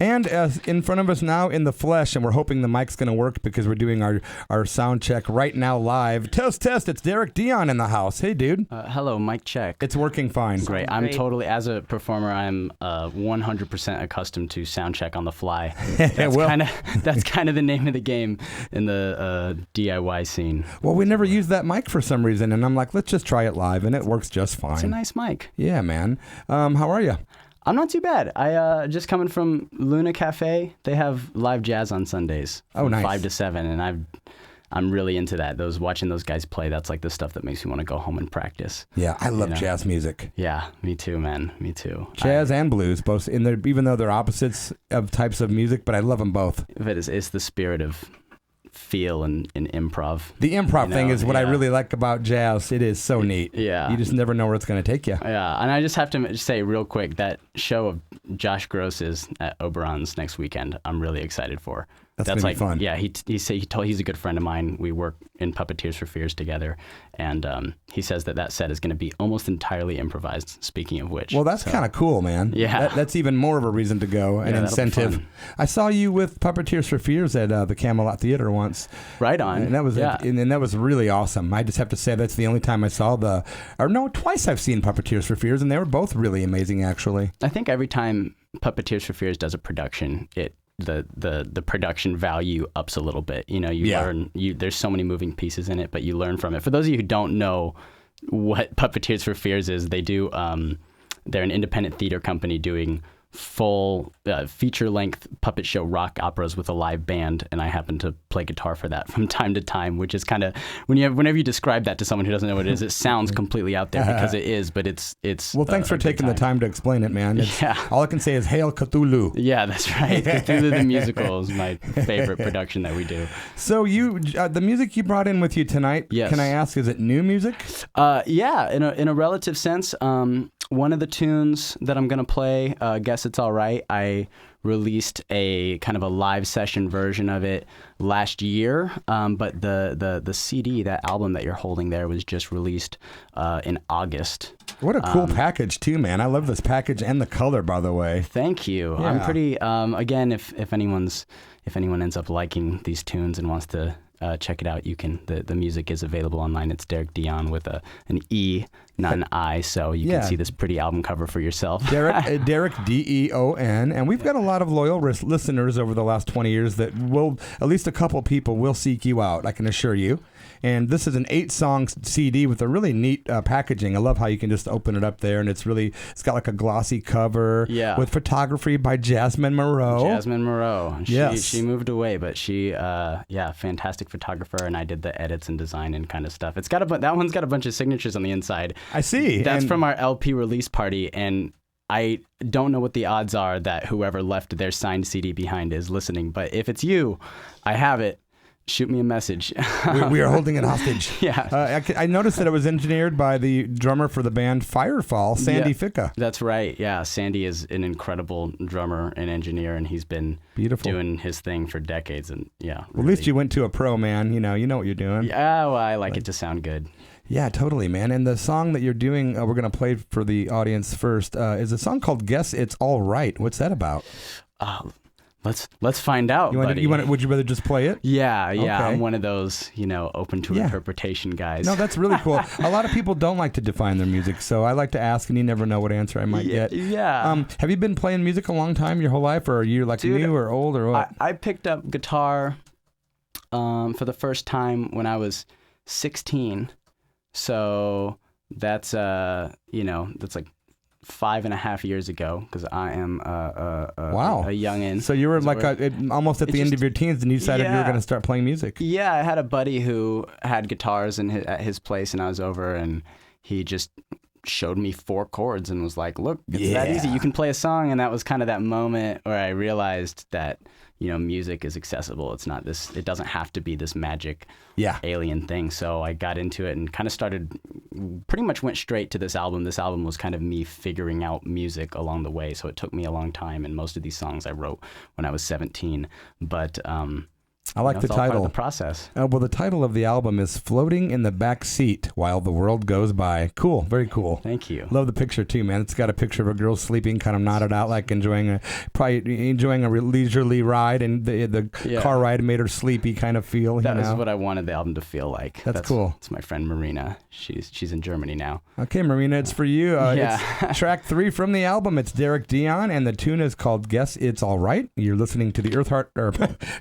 And in front of us now in the flesh, and we're hoping the mic's going to work because we're doing our sound check right now live. Test. It's Derek DEON in the house. Hey, dude. Hello, mic check. It's working fine. Great. I'm totally, as a performer, I'm 100% accustomed to sound check on the fly. That's kind of the name of the game in the DIY scene. Well, we never used that mic for some reason, and I'm like, let's just try it live, and it works just fine. It's a nice mic. Yeah, man. How are you? I'm not too bad. I just coming from Luna Cafe. They have live jazz on Sundays from nice. 5 to 7, and I'm really into that. Watching those guys play, that's like the stuff that makes me want to go home and practice. Yeah, I love jazz music. Yeah, me too, man. Me too. Jazz and blues, both even though they're opposites of types of music, but I love them both. It's the spirit of feel and improv. The improv thing is what I really like about jazz. It is so neat. Yeah. You just never know where it's going to take you. Yeah, and I just have to say real quick, that show of Josh Gross's at Oberon's next weekend, I'm really excited for. That's going to be fun. Yeah, he's a good friend of mine. We work in Puppeteers for Fears together, and he says that set is going to be almost entirely improvised, speaking of which. Well, that's kind of cool, man. Yeah. That's even more of a reason to go, an incentive. I saw you with Puppeteers for Fears at the Camelot Theater once. Right on. And that was really awesome. I just have to say that's the only time I saw twice I've seen Puppeteers for Fears, and they were both really amazing, actually. I think every time Puppeteers for Fears does a production, the production value ups a little bit. You learn, there's so many moving pieces in it, but you learn from it. For those of you who don't know what Puppeteers for Fears is, they're an independent theater company doing full feature-length puppet show rock operas with a live band, and I happen to play guitar for that from time to time, which is kind of, whenever you describe that to someone who doesn't know what it is, it sounds completely out there because it is, but it's well, thanks for taking the time to explain it, man. All I can say is Hail Cthulhu. Yeah, that's right. Cthulhu the Musical is my favorite production that we do. So the music you brought in with you tonight, yes. Can I ask, is it new music? Yeah, in a relative sense. One of the tunes that I'm going to play, Guess It's All Right, I released a kind of a live session version of it last year, but the CD, that album that you're holding there, was just released in August. What a cool package too, man. I love this package and the color, by the way. Thank you. Yeah. I'm pretty, again, if anyone ends up liking these tunes and wants to check it out, you can. The music is available online. It's Derek DEON with an E, not an I, so you can see this pretty album cover for yourself. Derek DEON, and we've got a lot of loyal listeners over the last 20 years that will, at least a couple people will seek you out, I can assure you. And this is an 8-song CD with a really neat packaging. I love how you can just open it up there, and it's got like a glossy cover with photography by Jasmine Moreau. Jasmine Moreau. Yes. She moved away, but she, fantastic photographer, and I did the edits and design and kind of stuff. That one's got a bunch of signatures on the inside. I see. That's from our LP release party, and I don't know what the odds are that whoever left their signed CD behind is listening, but if it's you, I have it. Shoot me a message. We are holding it hostage. Yeah. I noticed that it was engineered by the drummer for the band Firefall, Sandy Ficca. That's right. Yeah. Sandy is an incredible drummer and engineer, and he's been doing his thing for decades. And Well, at least you went to a pro, man. You know what you're doing. Yeah. Well, I like it to sound good. Yeah, totally, man. And the song that you're doing, we're going to play for the audience first, is a song called Guess It's All Right. What's that about? Let's find out, buddy. Would you rather just play it? Yeah. Okay. I'm one of those, open to interpretation guys. No, that's really cool. A lot of people don't like to define their music, so I like to ask, and you never know what answer I might get. Yeah. Have you been playing music a long time, your whole life, or are you new or old or what? I picked up guitar for the first time when I was 16. So that's that's like 5.5 years ago, because I am a youngin'. So you were almost at the end of your teens, and you decided you were going to start playing music. Yeah, I had a buddy who had guitars at his place, and I was over, and he just showed me 4 chords and was like, look, it's that easy. You can play a song. And that was kind of that moment where I realized that, music is accessible. It's not this, it doesn't have to be this magic alien thing. So I got into it and kind of pretty much went straight to this album. This album was kind of me figuring out music along the way. So it took me a long time. And most of these songs I wrote when I was 17. But I like the it's all part title. of the process. Well, the title of the album is "Floating in the Back Seat While the World Goes By." Cool, very cool. Thank you. Love the picture too, man. It's got a picture of a girl sleeping, kind of nodded out, like enjoying a leisurely ride, and the car ride made her sleepy kind of feel. That was what I wanted the album to feel like. That's cool. It's my friend Marina. She's in Germany now. Okay, Marina, it's for you. It's track 3 from the album. It's Derek DEON, and the tune is called "Guess It's All Right." You're listening to the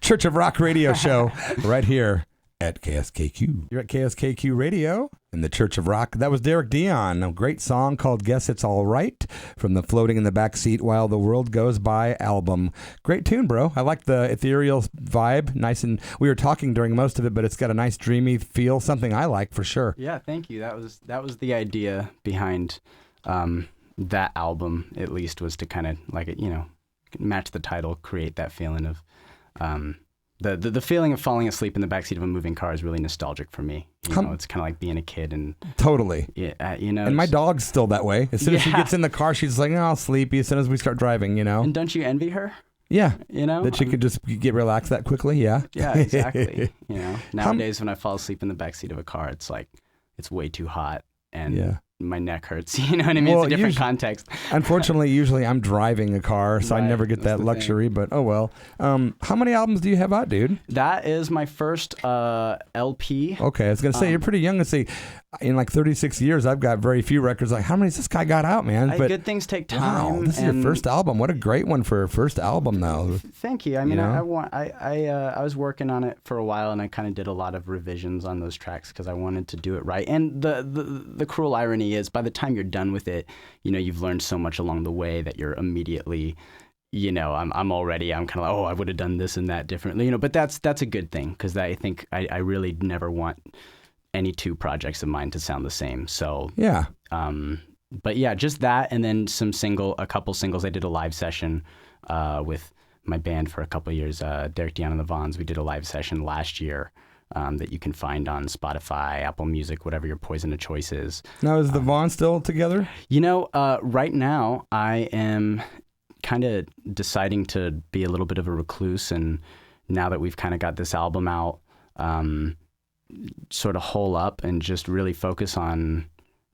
Church of Rock radio show right here at KSKQ. You're at KSKQ Radio in the Church of Rock. That was Derek DEON, a great song called "Guess It's All Right" from the Floating in the Backseat While the World Goes By album. Great tune, bro. I like the ethereal vibe. Nice, and we were talking during most of it, but it's got a nice dreamy feel, something I like for sure. Yeah, thank you. That was the idea behind that album, at least, was to kind of match the title, create that feeling of the feeling of falling asleep in the backseat of a moving car is really nostalgic for me. It's kind of like being a kid and totally. Yeah, And my dog's still that way. As soon as she gets in the car, she's like, "Oh, sleepy." As soon as we start driving, And don't you envy her? Yeah. That she could just get relaxed that quickly. Yeah. Yeah, exactly. Nowadays when I fall asleep in the backseat of a car, it's like it's way too hot and my neck hurts. You know what I mean? Well, it's a different context. Unfortunately, usually I'm driving a car, so I never get that luxury, but oh well. How many albums do you have out, dude? That is my first LP. Okay, I was going to say, you're pretty young to say, in like 36 years, I've got very few records. Like, how many has this guy got out, man? But good things take time. Wow, this is your first album. What a great one for a first album, though. Thank you. I mean, I was working on it for a while, and I kind of did a lot of revisions on those tracks because I wanted to do it right. And the cruel irony is, by the time you're done with it, you've learned so much along the way that you're immediately, I'm kind of like, oh, I would have done this and that differently, but that's a good thing, because I think I really never want any two projects of mine to sound the same. So yeah. But yeah, just that, and then a couple singles. I did a live session with my band for a couple of years, Derek DEON and the Vons. We did a live session last year. That you can find on Spotify, Apple Music, whatever your poison of choice is. Now, is the Vaughn still together? Right now I am kind of deciding to be a little bit of a recluse, and now that we've kind of got this album out, sort of hole up and just really focus on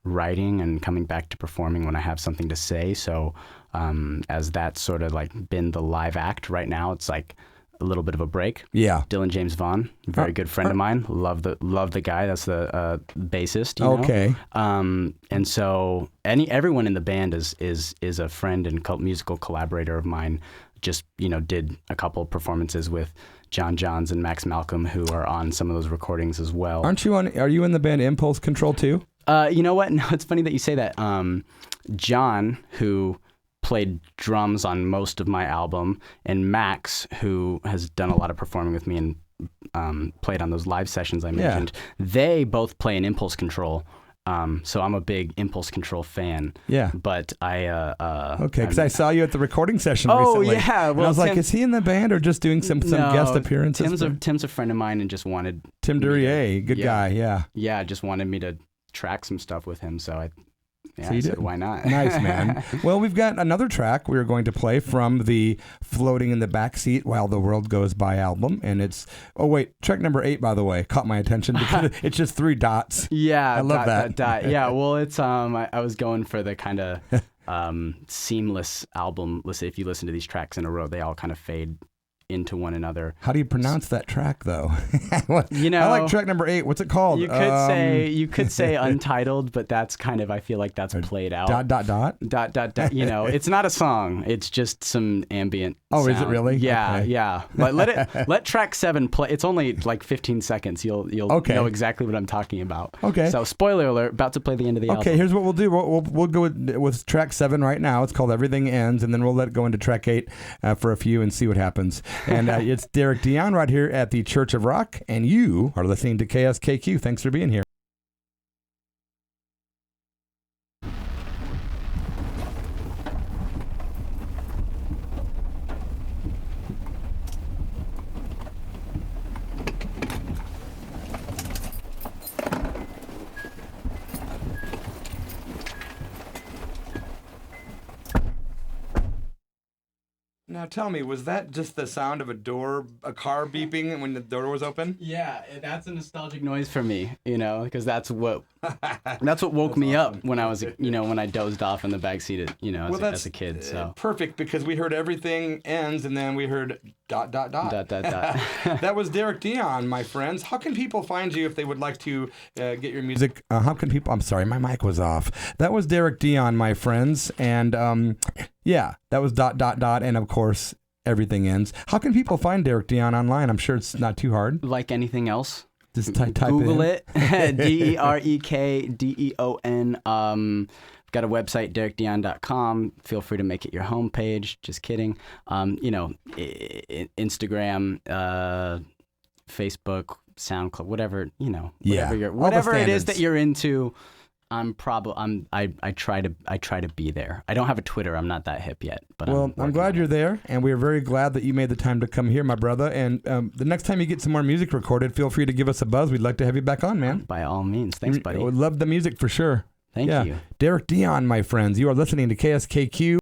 writing and coming back to performing when I have something to say. So as that's sort of like been the live act right now, it's like a little bit of a break. Yeah. Dylan James Vaughn, very good friend of mine. Love the guy. That's the bassist. Okay. And so everyone in the band is a friend and musical collaborator of mine. Just did a couple of performances with John Johns and Max Malcolm, who are on some of those recordings as well. Are you in the band Impulse Control too? You know what? No, it's funny that you say that. John, who played drums on most of my album, and Max, who has done a lot of performing with me and played on those live sessions I mentioned, they both play in Impulse Control. So I'm a big Impulse Control fan. Yeah. But because I saw you at the recording session recently. Oh, yeah. Well, I was like, is he in the band or just doing some guest appearances? Tim's a friend of mine and just wanted... Tim Duryea, good guy, yeah. Yeah, just wanted me to track some stuff with him, so I said, why not? Nice, man. Well, we've got another track we are going to play from the Floating in the Backseat While the World Goes By album. And it's, track number 8, by the way, caught my attention because it's just 3 dots. Yeah. I love that. Dot. Yeah, well, it's, I was going for the kind of seamless album. Listen, if you listen to these tracks in a row, they all kind of fade into one another. How do you pronounce that track, though? I like track number 8. What's it called? You could say Untitled, but that's kind of, I feel like that's played out. Dot. It's not a song. It's just some ambient sound. Is it really? Yeah, okay. Yeah. But let track 7 play. It's only like 15 seconds. You'll know exactly what I'm talking about. Okay. So spoiler alert, about to play the end of the album. Okay, here's what we'll do. We'll go with track 7 right now. It's called Everything Ends, and then we'll let it go into track 8 for a few and see what happens. And it's Derek DEON right here at the Church of Rock, and you are listening to KSKQ. Thanks for being here. Now tell me, was that just the sound of a car beeping when the door was open? Yeah, that's a nostalgic noise for me, because that's what woke me up when I was, when I dozed off in the backseat, as a kid. So perfect, because we heard everything ends and then we heard ... That was Derek DEON, my friends. How can people find you if they would like to get your music? How can people? I'm sorry, my mic was off. That was Derek DEON, my friends, and yeah, that was ... and of course everything ends. How can people find Derek DEON online? I'm sure it's not too hard. Like anything else, just type Google it. DEREKDEON. Got a website, derekdeon.com. Feel free to make it your homepage. Just kidding. Instagram, Facebook, SoundCloud, whatever, whatever it is that you're into. I try to be there. I don't have a Twitter. I'm not that hip yet. But I'm glad you're there, and we're very glad that you made the time to come here, my brother. And the next time you get some more music recorded, feel free to give us a buzz. We'd like to have you back on, man. By all means. Thanks, buddy. Would love the music for sure. Thank you. Derek DEON, my friends. You are listening to KSKQ.